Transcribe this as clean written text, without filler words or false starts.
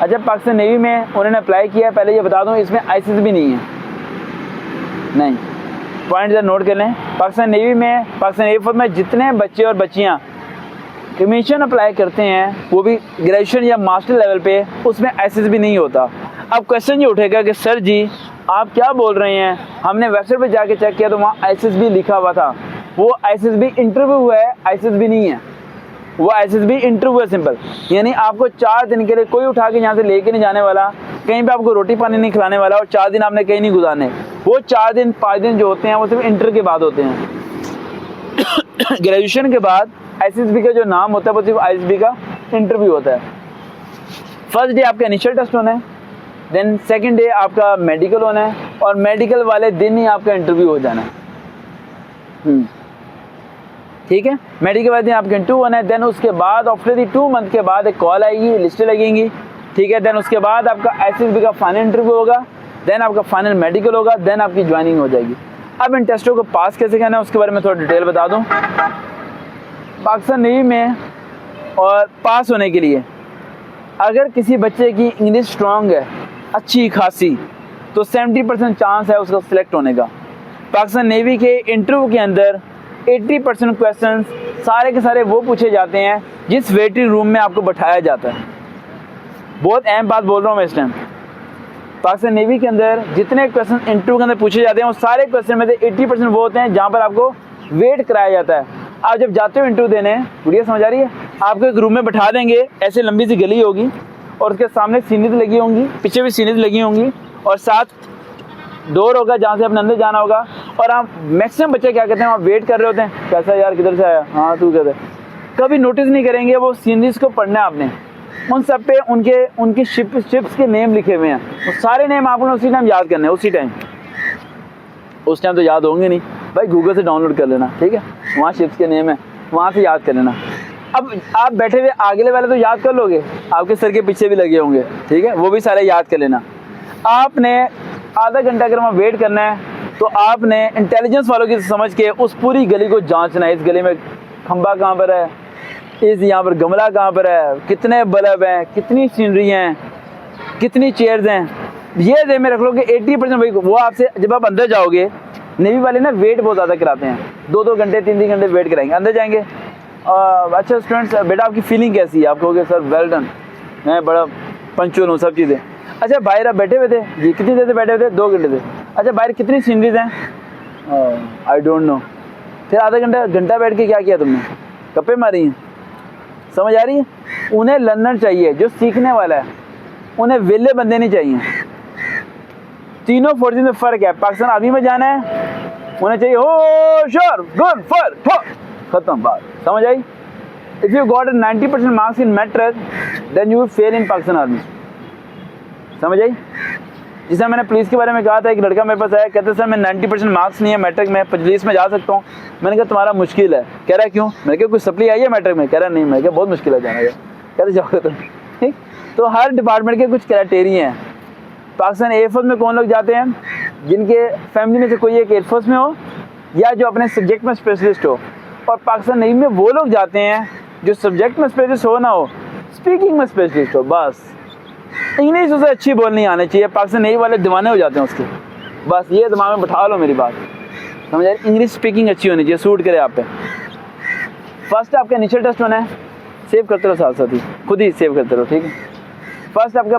अच्छा, पाकिस्तान नेवी में उन्होंने अप्लाई किया है, पहले ये बता दूं इसमें ISIS भी नहीं है, नहीं, पॉइंट जरा नोट कर लें। पाकिस्तान नेवी में, पाकिस्तान एयरफोर्स में जितने बच्चे और बच्चियां कमीशन अप्लाई करते हैं वो भी ग्रेजुएशन या मास्टर लेवल पे, उसमें ISIS भी नहीं होता। अब क्वेश्चन ये उठेगा कि सर जी आप क्या बोल रहे हैं, हमने वेबसाइट पे जाके चेक किया तो वहाँ ISIS भी लिखा हुआ था। वो ISIS भी इंटरव्यू हुआ है, ISIS भी नहीं है, वो ISIS भी इंटरव्यू है सिंपल। यानी आपको 4 दिन के लिए कोई उठा के यहाँ से लेके नहीं जाने वाला, कहीं पे आपको रोटी पानी नहीं खिलाने वाला, और 4 दिन आपने कहीं नहीं गुजारने। वो 4 दिन 5 दिन जो होते हैं वो सिर्फ इंटर के बाद होते हैं। ग्रेजुएशन के बाद ISIS का जो नाम होता है वो सिर्फ ISIS का इंटरव्यू होता है। फर्स्ट डे आपका इनिशियल टेस्ट होना है, देन सेकंड डे आपका मेडिकल होना है, और मेडिकल वाले दिन ही आपका इंटरव्यू हो जाना है। ठीक है, मेडिकल वाले दिन आपका इंटरव्यू होना है। देन उसके बाद आफ्टर दी 2 मंथ के बाद एक कॉल आएगी, लिस्टें लगेंगी। ठीक है, देन उसके बाद आपका ISIS का फाइनल इंटरव्यू होगा, देन आपका फाइनल मेडिकल होगा, देन आपकी ज्वाइनिंग हो जाएगी। अब इन टेस्टों को पास कैसे करना है उसके बारे में थोड़ा डिटेल बता दूं। पाकिस्तान नेवी में और पास होने के लिए अगर किसी बच्चे की इंग्लिश स्ट्रांग है, अच्छी खासी, तो 70% चांस है उसका सिलेक्ट होने का। पाकिस्तान नेवी के इंटरव्यू के अंदर 80% क्वेश्चन सारे के सारे वो पूछे जाते हैं जिस वेटिंग रूम में आपको बैठाया जाता है। बहुत अहम बात बोल रहा हूँ मैं इस टाइम। पाकिस्तान नेवी के अंदर जितने क्वेश्चन इंटरव्यू के अंदर पूछे जाते हैं वो सारे क्वेश्चन में से 80% वो होते हैं जहाँ पर आपको वेट कराया जाता है। आप जब जाते हो इंटरव्यू देने, वीडियो समझ आ रही है, आपको एक रूम में बैठा देंगे, ऐसे लंबी सी गली होगी और उसके सामने सीढ़ी लगी होंगी, पीछे भी सीढ़ी लगी होंगी, और साथ डोर होगा जहाँ से अपने अंदर जाना होगा। और आप मैक्सिमम बच्चे क्या कहते हैं, वहाँ वेट कर रहे होते हैं, कैसा यार किधर से आया, हाँ तू कहते, कभी नोटिस नहीं करेंगे वो सीनरीज को पढ़ना है आपने। उन सब पे उनकी शिप्स के नेम लिखे हुए हैं, वो सारे नेम आपने उसी टाइम याद करने हैं, उसी टाइम। उस टाइम तो याद होंगे नहीं भाई, गूगल से डाउनलोड कर लेना, ठीक है, वहाँ शिप्स के नेम है, वहाँ से याद कर लेना। अब आप बैठे हुए आगे वाले तो याद कर लोगे, आपके सर के पीछे भी लगे होंगे, ठीक है, वो भी सारे याद कर लेना। आपने आधा घंटा अगर वहाँ वेट करना है तो आपने इंटेलिजेंस वालों की समझ के उस पूरी गली को जांचना है। इस गली में खंबा कहाँ पर है, इस यहाँ पर गमला कहाँ पर है, कितने बल्ब हैं, कितनी सीनरी हैं, कितनी चेयर्स हैं, ये ध्यान में रख लो कि 80% वो आपसे, जब आप अंदर जाओगे, नेवी वाले ना वेट बहुत ज़्यादा कराते हैं, 2-2 घंटे 3-3 घंटे वेट कराएंगे। अंदर जाएंगे, अच्छा स्टूडेंट्स बेटा आपकी फीलिंग कैसी है, आप कहोगे सर वेल डन, मैं बड़ा पंचुअल हूँ, सब चीज़ें। अच्छा बाहर आप बैठे हुए थे जी, कितनी देर से बैठे हुए थे, 2 घंटे से। अच्छा बाहर कितनी सीनरीज हैं, आई डोंट नो। फिर आधा घंटा बैठ के क्या किया तुमने, गप्पे मारी हैं, समझ आ रही है। उन्हें लर्नर चाहिए जो सीखने वाला है, उन्हें वेले बंदे नहीं चाहिए। तीनों फोर्सेस में फ़र्क है। पाकिस्तान आर्मी में जाना है, उन्हें चाहिए होशियार, गुड फर, खत्म बात, समझ आई। If you got 90% marks in matric then you will fail in Pakistan army, समझ आई। जिसे मैंने पुलिस के बारे में कहा था, एक लड़का मेरे पास आया, कहते सर मैं 90% मार्क्स नहीं है मैट्रिक में, पुलिस में जा सकता हूँ। मैंने कहा तुम्हारा मुश्किल है। कह रहा क्यों, मैंने कहा कुछ सप्ली आई है मैट्रिक में, कह रहा नहीं। मैं कहा बहुत मुश्किल है जाना है, कहते जाओगे तुम, ठीक। तो हर डिपार्टमेंट के कुछ क्राइटेरिया हैं। पाकिस्तान एयरफोर्स में कौन लोग जाते हैं, जिनके फैमिली में से कोई एक एयरफोर्स में हो या जो अपने सब्जेक्ट में स्पेशलिस्ट हो। और पाकिस्तान नेवी में वो लोग जाते हैं जो सब्जेक्ट में स्पेशलिस्ट हो ना हो, स्पीकिंग में स्पेशलिस्ट हो, बस इंग्लिश उसे अच्छी बोलनी आनी चाहिए। पाकिस्तान नेवी वाले दीवाने हो जाते हैं उसके, बस ये दिमाग में बैठा लो मेरी बात, समझ आए। इंग्लिश स्पीकिंग अच्छी होनी चाहिए, सूट करे आप पे। फर्स्ट आपका इनिशियल टेस्ट होना है, सेव करते रहो, साथ साथ ही खुद ही सेव करते रहो, ठीक है। फर्स्ट आपका